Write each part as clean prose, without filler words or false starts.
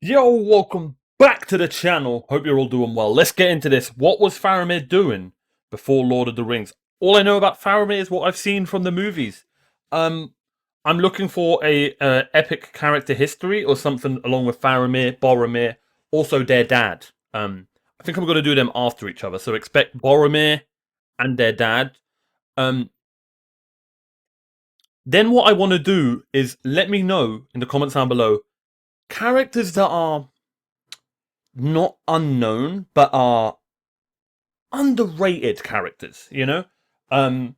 Yo, welcome back to the channel. Hope you're all doing well. Let's get into this. What was Faramir doing before Lord of the Rings? All I know about Faramir is what I've seen from the movies. I'm looking for a epic character history or something along with Faramir, Boromir, also their dad. I think I'm going to do them after each other. So expect Boromir and their dad. Then what I want to do is let me know in the comments down below characters that are not unknown, but are underrated characters, you know? Someone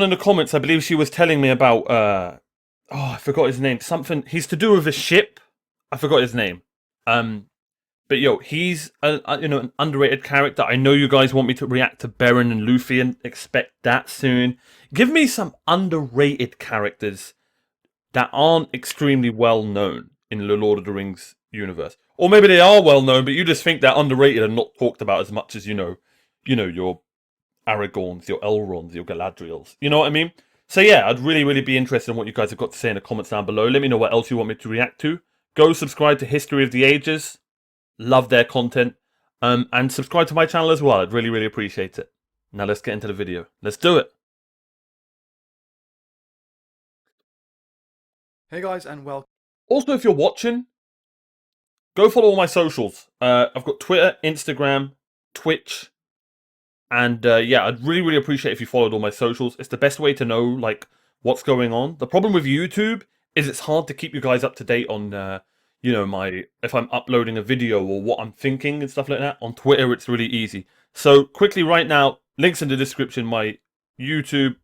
in the comments, I believe she was telling me about, I forgot his name. Something, he's to do with a ship. I forgot his name. But yo, he's, an underrated character. I know you guys want me to react to Beren and Luthien. Expect that soon. Give me some underrated characters that aren't extremely well known in the Lord of the Rings universe. Or maybe they are well known, but you just think they're underrated and not talked about as much as, your Aragorns, your Elrons, your Galadriels. You know what I mean? So yeah, I'd really be interested in what you guys have got to say in the comments down below. Let me know what else you want me to react to. Go subscribe to History of the Ages. Love their content. And subscribe to my channel as well. I'd really appreciate it. Now let's get into the video. Let's do it. Hey guys, and welcome. Also, if you're watching, go follow all my socials. I've got Twitter, Instagram, Twitch, and yeah, I'd really appreciate if you followed all my socials. It's the best way to know like what's going on. The problem with YouTube is it's hard to keep you guys up to date on if I'm uploading a video or what I'm thinking and stuff like that. On Twitter, it's really easy. So quickly right now, links in the description. My YouTube.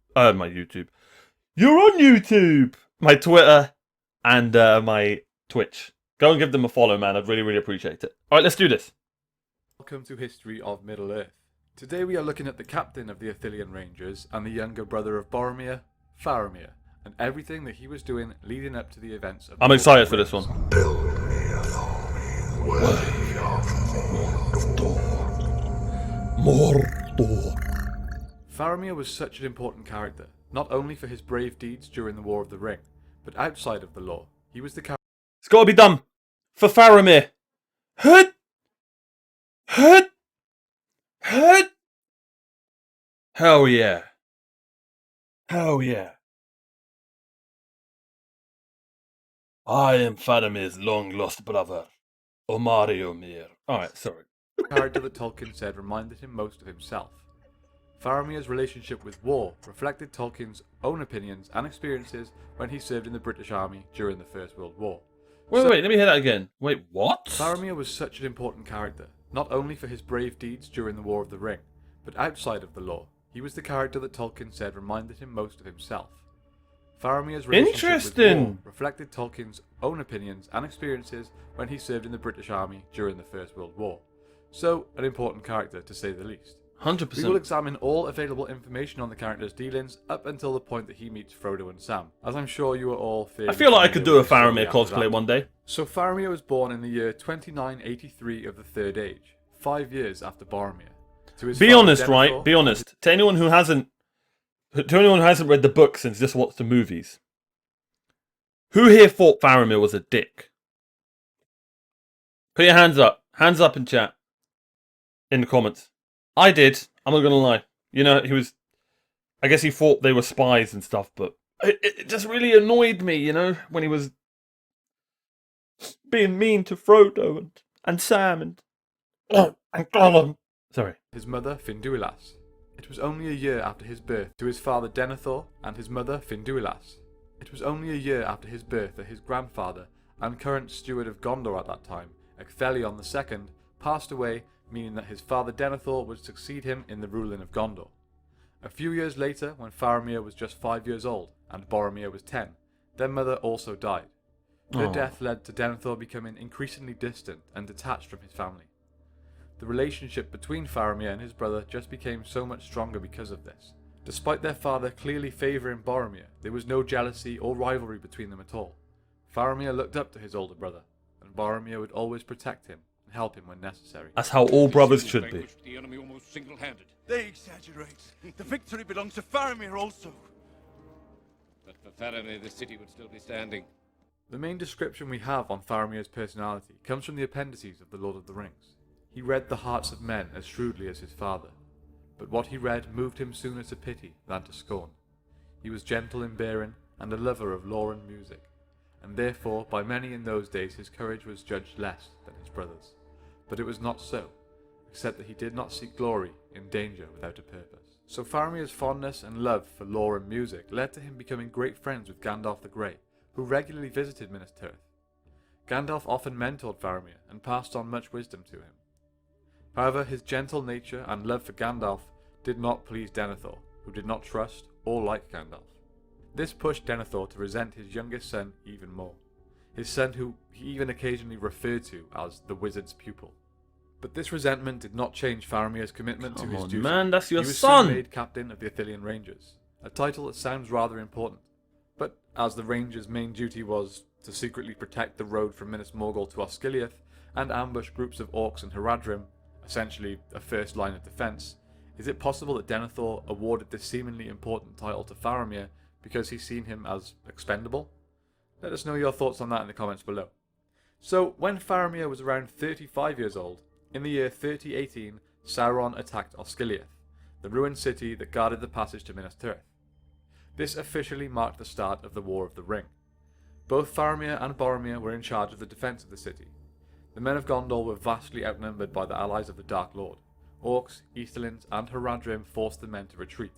You're on YouTube. My Twitter and my Twitch. Go and give them a follow, man. I'd really appreciate it. All right, let's do this. Welcome to History of Middle-earth. Today we are looking at the captain of the Ithilien Rangers and the younger brother of Boromir, Faramir, and everything that he was doing leading up to the events of I'm excited for this one. Build me an army worthy of Mordor. Faramir was such an important character, not only for his brave deeds during the War of the Ring, but outside of the lore. He was the character. It's got to be done for Faramir. Hut. Hell yeah. Hell yeah. I am Faramir's long-lost brother, OmarioRpg. Alright, sorry. Character that Tolkien said reminded him most of himself. Faramir's relationship with war reflected Tolkien's own opinions and experiences when he served in the British Army during the First World War. Wait, let me hear that again. Wait, what? Faramir was such an important character, not only for his brave deeds during the War of the Ring, but outside of the lore. He was the character that Tolkien said reminded him most of himself. Faramir's relationship with war reflected Tolkien's own opinions and experiences when he served in the British Army during the First World War. So, an important character to say the least. 100%. We will examine all available information on the character's dealings up until the point that he meets Frodo and Sam, as I'm sure you are all I feel like I could do a Faramir cosplay one day. So Faramir was born in the year 2983 of the Third Age, 5 years after Boromir. Be honest, right? Be honest. To anyone who hasn't read the books and just watched the movies, who here thought Faramir was a dick? Put your hands up. Hands up in chat. In the comments. I did. I'm not gonna lie. You know, I guess he thought they were spies and stuff, but it just really annoyed me, you know, when he was being mean to Frodo and Sam and Gollum. Sorry. His mother, Finduilas. It was only a year after his birth to his father Denethor and his mother Finduilas. It was only a year after his birth that his grandfather and current steward of Gondor at that time, Ecthelion II, passed away, meaning that his father Denethor would succeed him in the ruling of Gondor. A few years later, when Faramir was just 5 years old and Boromir was 10, their mother also died. Her death led to Denethor becoming increasingly distant and detached from his family. The relationship between Faramir and his brother just became so much stronger because of this. Despite their father clearly favouring Boromir, there was no jealousy or rivalry between them at all. Faramir looked up to his older brother, and Boromir would always protect him and help him when necessary. That's how all brothers should be. The enemy almost single-handed. They exaggerate. The victory belongs to Faramir also. But for Faramir, the city would still be standing. The main description we have on Faramir's personality comes from the appendices of the Lord of the Rings. He read the hearts of men as shrewdly as his father, but what he read moved him sooner to pity than to scorn. He was gentle in bearing and a lover of lore and music, and therefore by many in those days his courage was judged less than his brother's. But it was not so, except that he did not seek glory in danger without a purpose. So Faramir's fondness and love for lore and music led to him becoming great friends with Gandalf the Grey, who regularly visited Minas Tirith. Gandalf often mentored Faramir and passed on much wisdom to him. However, his gentle nature and love for Gandalf did not please Denethor, who did not trust or like Gandalf. This pushed Denethor to resent his youngest son even more, his son who he even occasionally referred to as the wizard's pupil. But this resentment did not change Faramir's commitment to his duty. Man, that's your he was son! soon made captain of the Ithilien Rangers, a title that sounds rather important. But as the Rangers' main duty was to secretly protect the road from Minas Morgul to Osgiliath and ambush groups of orcs in Haradrim, essentially a first line of defence, is it possible that Denethor awarded this seemingly important title to Faramir because he's seen him as expendable? Let us know your thoughts on that in the comments below. So, when Faramir was around 35 years old, in the year 3018, Sauron attacked Osgiliath, the ruined city that guarded the passage to Minas Tirith. This officially marked the start of the War of the Ring. Both Faramir and Boromir were in charge of the defence of the city. The men of Gondor were vastly outnumbered by the allies of the Dark Lord. Orcs, Easterlings, and Haradrim forced the men to retreat.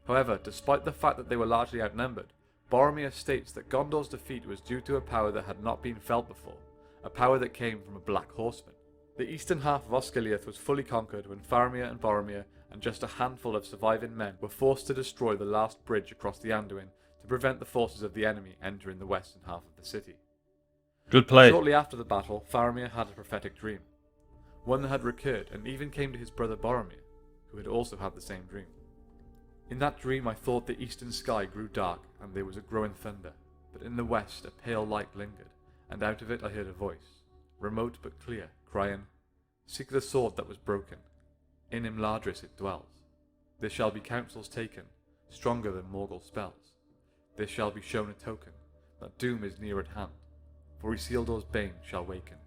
However, despite the fact that they were largely outnumbered, Boromir states that Gondor's defeat was due to a power that had not been felt before, a power that came from a black horseman. The eastern half of Osgiliath was fully conquered when Faramir and Boromir and just a handful of surviving men were forced to destroy the last bridge across the Anduin to prevent the forces of the enemy entering the western half of the city. Good play. Shortly after the battle, Faramir had a prophetic dream, one that had recurred and even came to his brother Boromir, who had also had the same dream. In that dream I thought the eastern sky grew dark and there was a growing thunder, but in the west a pale light lingered, and out of it I heard a voice, remote but clear, crying, "Seek the sword that was broken. In Imladris it dwells. There shall be counsels taken, stronger than Morgul spells. There shall be shown a token, that doom is near at hand, for Isildur's bane shall waken,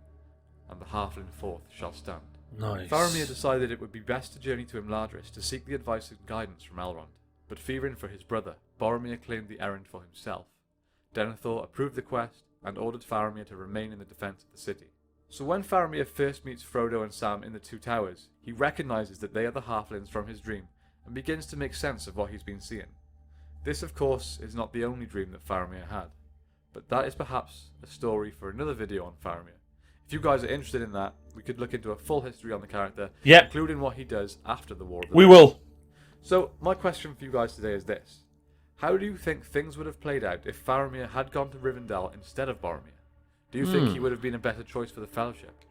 and the halfling forth shall stand." Nice. Faramir decided it would be best to journey to Imladris to seek the advice and guidance from Elrond, but fearing for his brother, Boromir claimed the errand for himself. Denethor approved the quest and ordered Faramir to remain in the defence of the city. So when Faramir first meets Frodo and Sam in the Two Towers, he recognises that they are the halflings from his dream and begins to make sense of what he's been seeing. This, of course, is not the only dream that Faramir had, but that is perhaps a story for another video on Faramir. If you guys are interested in that, we could look into a full history on the character, Yep. including what he does after the War of the We Ring. will. So, my question for you guys today is this. How do you think things would have played out if Faramir had gone to Rivendell instead of Boromir? Do you think he would have been a better choice for the Fellowship?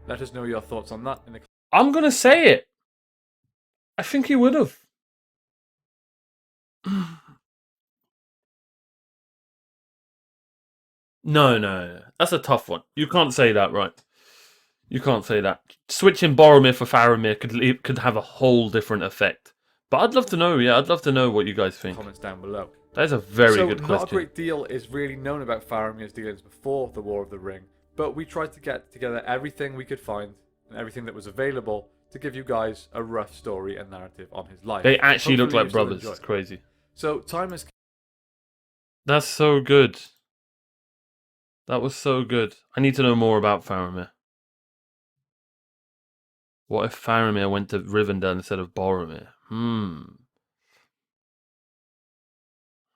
Let us know your thoughts on that in the I'm going to say it. I think he would have. No. That's a tough one. You can't say that, right? You can't say that. Switching Boromir for Faramir could have a whole different effect. But I'd love to know, I'd love to know what you guys think. comments down below. That is a very So, good not question. a great deal is really known about Faramir's dealings before the War of the Ring, but we tried to get together everything we could find and everything that was available to give you guys a rough story and narrative on his life. They actually look Hopefully like you still brothers. enjoy It's it. crazy. So, time has That's so good. That was so good. I need to know more about Faramir. What if Faramir went to Rivendell instead of Boromir?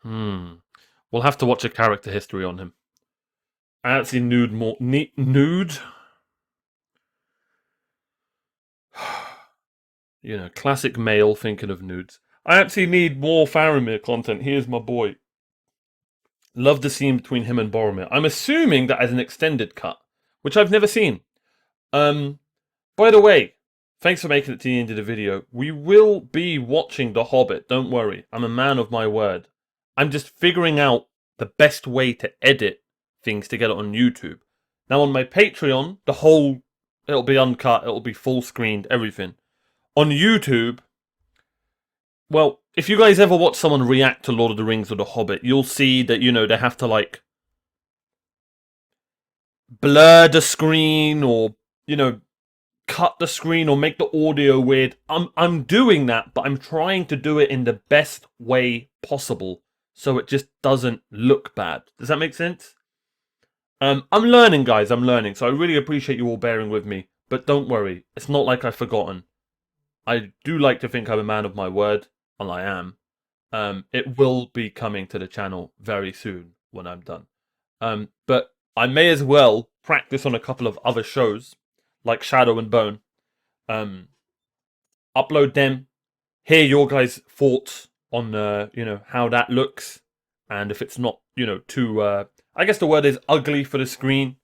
We'll have to watch a character history on him. I actually nude? You know, classic male thinking of nudes. I actually need more Faramir content. Here's my boy. Love the scene between him and Boromir. I'm assuming that as an extended cut, which I've never seen. By the way, thanks for making it to the end of the video. We will be watching The Hobbit, don't worry. I'm a man of my word. I'm just figuring out the best way to edit things to get it on YouTube. Now on my Patreon, it'll be uncut, it'll be full screened, everything. On YouTube, well, if you guys ever watch someone react to Lord of the Rings or The Hobbit, you'll see that, they have to, blur the screen or, you know, cut the screen or make the audio weird. I'm doing that, but I'm trying to do it in the best way possible so it just doesn't look bad. Does that make sense? I'm learning, guys. I'm learning. So I really appreciate you all bearing with me. But don't worry. It's not like I've forgotten. I do like to think I'm a man of my word, and I am. It will be coming to the channel very soon when I'm done. But I may as well practice on a couple of other shows, like Shadow and Bone. Upload them, hear your guys' thoughts on, you know, how that looks, and if it's not, you know, too, I guess the word is ugly for the screen.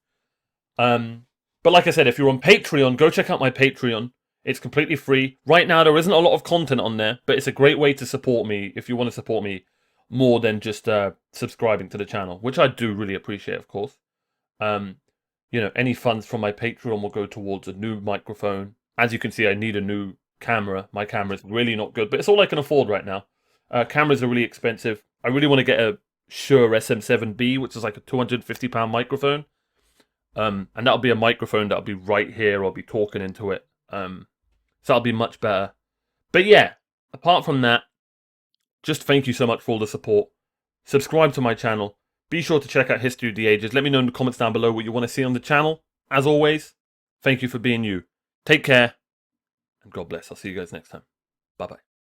But like I said, if you're on Patreon, go check out my Patreon. It's completely free. Right now, there isn't a lot of content on there, but it's a great way to support me if you want to support me more than just subscribing to the channel, which I do really appreciate, of course. You know, any funds from my Patreon will go towards a new microphone. As you can see, I need a new camera. My camera's really not good, but it's all I can afford right now. Cameras are really expensive. I really want to get a Shure SM7B, which is like a £250 microphone. And that'll be a microphone that'll be right here. I'll be talking into it. So that'll be much better. But yeah, apart from that, just thank you so much for all the support. Subscribe to my channel. Be sure to check out History of the Ages. Let me know in the comments down below what you want to see on the channel. As always, thank you for being you. Take care, and God bless. I'll see you guys next time. Bye-bye.